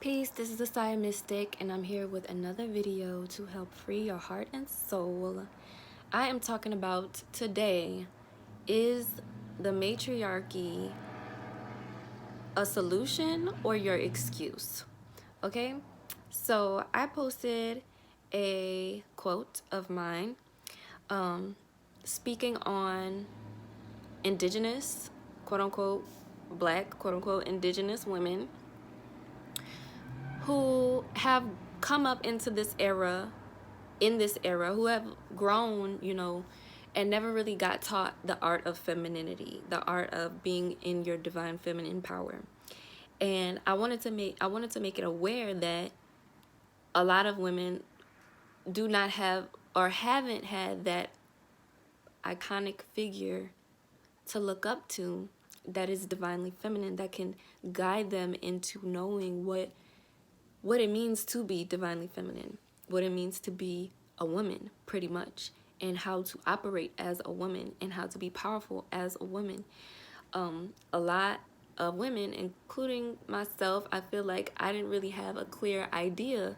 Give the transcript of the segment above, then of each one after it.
Peace, this is the Saya Mystic, and I'm here with another video to help free your heart and soul. I am talking about today, is the matriarchy a solution or your excuse? Okay, so I posted a quote of mine speaking on indigenous, quote unquote, black, quote unquote, indigenous women who have come up into this era, who have grown, and never really got taught the art of femininity, the art of being in your divine feminine power. And I wanted to make it aware that a lot of women do not have or haven't had that iconic figure to look up to that is divinely feminine, that can guide them into knowing what it means to be divinely feminine, what it means to be a woman, pretty much, and how to operate as a woman and how to be powerful as a woman. A lot of women, including myself, I feel like I didn't really have a clear idea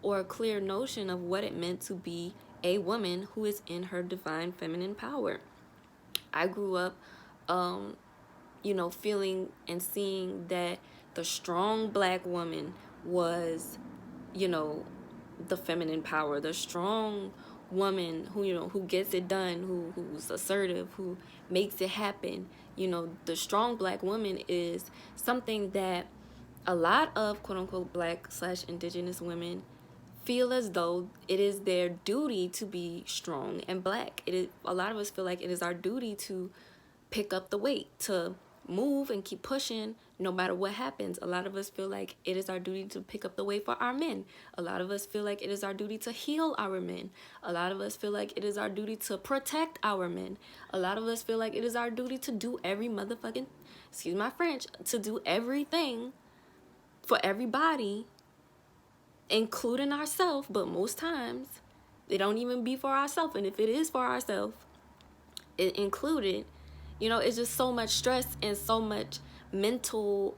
or a clear notion of what it meant to be a woman who is in her divine feminine power. I grew up, feeling and seeing that the strong black woman was, the feminine power, the strong woman who gets it done, who's assertive, who makes it happen. The strong black woman is something that a lot of quote unquote black/indigenous women feel as though it is their duty to be strong and black. A lot of us feel like it is our duty to pick up the weight, to move and keep pushing no matter what happens. A lot of us feel like it is our duty to pick up the weight for our men. A lot of us feel like it is our duty to heal our men. A lot of us feel like it is our duty to protect our men. A lot of us feel like it is our duty to do every motherfucking, excuse my French, to do everything for everybody, including ourselves. But most times it don't even be for ourselves, and if it is for ourselves, it included, it's just so much stress and so much mental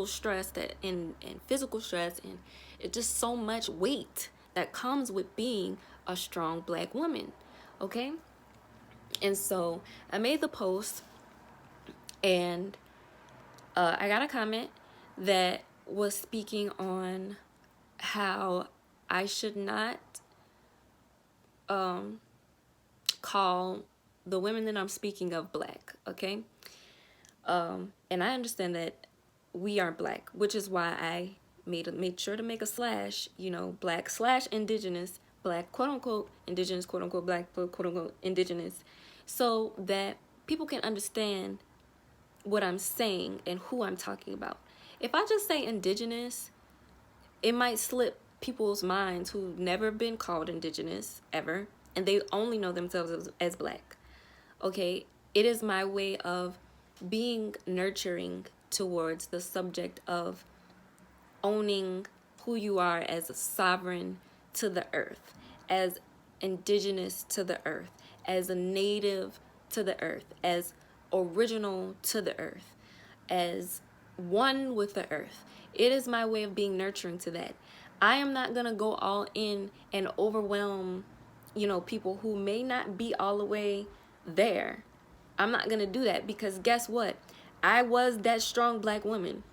stress and physical stress, and it's just so much weight that comes with being a strong black woman. Okay, and so I made the post, and I got a comment that was speaking on how I should not call the women that I'm speaking of black, okay? And I understand that we are black, which is why I made sure to make a slash, black/indigenous, black, quote unquote, indigenous, quote unquote, black, quote unquote, indigenous, so that people can understand what I'm saying and who I'm talking about. If I just say indigenous, it might slip people's minds who've never been called indigenous ever, and they only know themselves as black. Okay, it is my way of being nurturing towards the subject of owning who you are as a sovereign to the earth, as indigenous to the earth, as a native to the earth, as original to the earth, as one with the earth. It is my way of being nurturing to that. I am not going to go all in and overwhelm, people who may not be all the way there. I'm not going to do that, because guess what? I was that strong black woman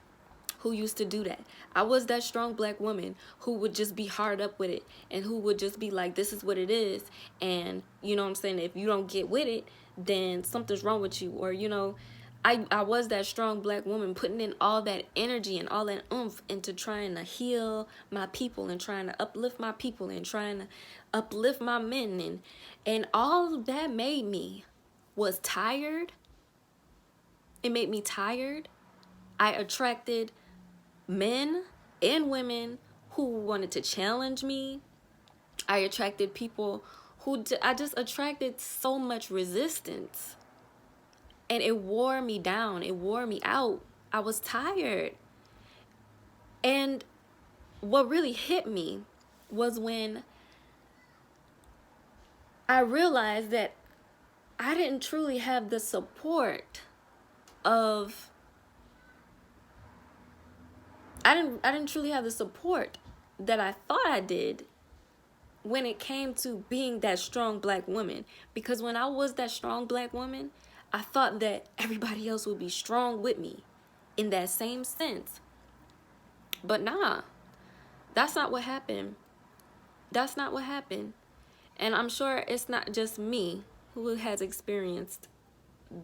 who used to do that. I was that strong black woman who would just be hard up with it, and who would just be like, this is what it is. And you know what I'm saying? If you don't get with it, then something's wrong with you. Or, I was that strong black woman putting in all that energy and all that oomph into trying to heal my people, and trying to uplift my people, and trying to uplift my men. And all that made me was tired. It made me tired. I attracted men and women who wanted to challenge me. I attracted people I just attracted so much resistance. And it wore me down. It wore me out. I was tired. And what really hit me was when I realized that I didn't truly have the support of I didn't truly have the support that I thought I did when it came to being that strong black woman. Because when I was that strong black woman, I thought that everybody else would be strong with me in that same sense. But nah, that's not what happened. That's not what happened. And I'm sure it's not just me who has experienced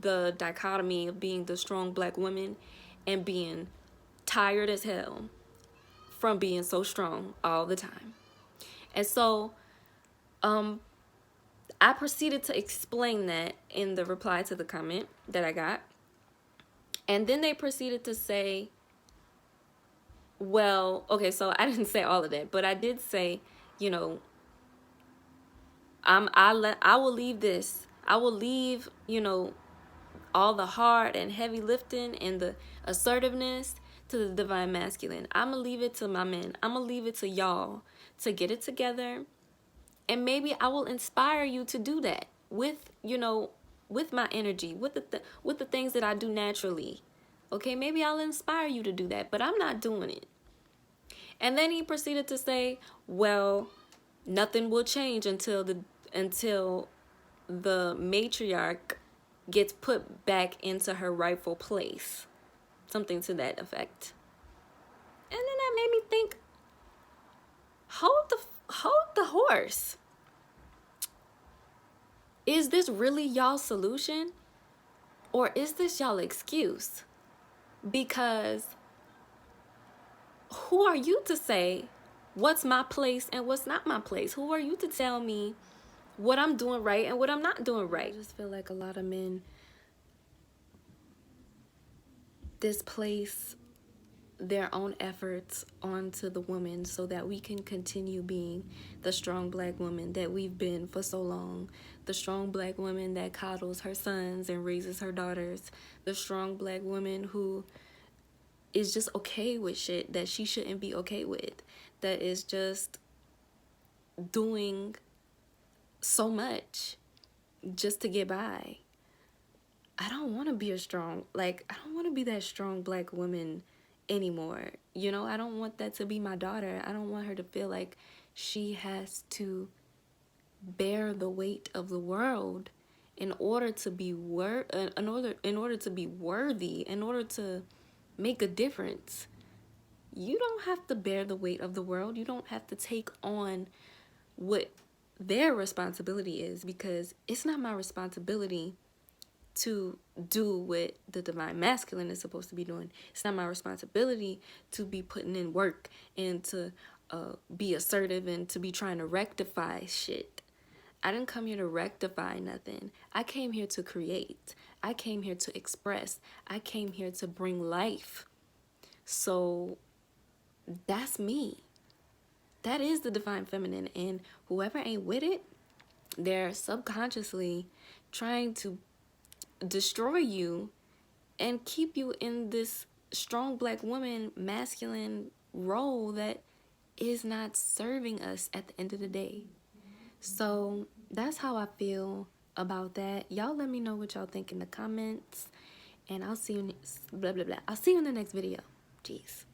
the dichotomy of being the strong black woman and being tired as hell from being so strong all the time. And so I proceeded to explain that in the reply to the comment that I got. And then they proceeded to say, well, okay, so I didn't say all of that, but I did say, you know, I will leave this. I will leave, you know, all the hard and heavy lifting and the assertiveness to the divine masculine. I'm going to leave it to my men. I'm going to leave it to y'all to get it together. And maybe I will inspire you to do that with, you know, with my energy, with the things that I do naturally. Okay, maybe I'll inspire you to do that, but I'm not doing it. And then he proceeded to say, well, nothing will change until the matriarch gets put back into her rightful place. Something to that effect. And then that made me think, hold the horse. Is this really y'all's solution? Or is this y'all excuse? Because who are you to say what's my place and what's not my place? Who are you to tell me what I'm doing right and what I'm not doing right? I just feel like a lot of men displace their own efforts onto the woman so that we can continue being the strong black woman that we've been for so long. The strong black woman that coddles her sons and raises her daughters. The strong black woman who is just okay with shit that she shouldn't be okay with. That is just doing so much just to get by. I don't want to be I don't want to be that strong black woman anymore. You know, I don't want that to be my daughter. I don't want her to feel like she has to bear the weight of the world in order to be in order to be worthy, in order to make a difference. You don't have to bear the weight of the world. You don't have to take on what their responsibility is, because it's not my responsibility to do what the divine masculine is supposed to be doing. It's not my responsibility to be putting in work and to be assertive and to be trying to rectify shit. I didn't come here to rectify nothing. I came here to create. I came here to express. I came here to bring life. So that's me. That is the divine feminine. And whoever ain't with it, they're subconsciously trying to destroy you and keep you in this strong black woman masculine role that is not serving us at the end of the day. So that's how I feel about that. Y'all let me know what y'all think in the comments, and I'll see you I'll see you in the next video. Jeez.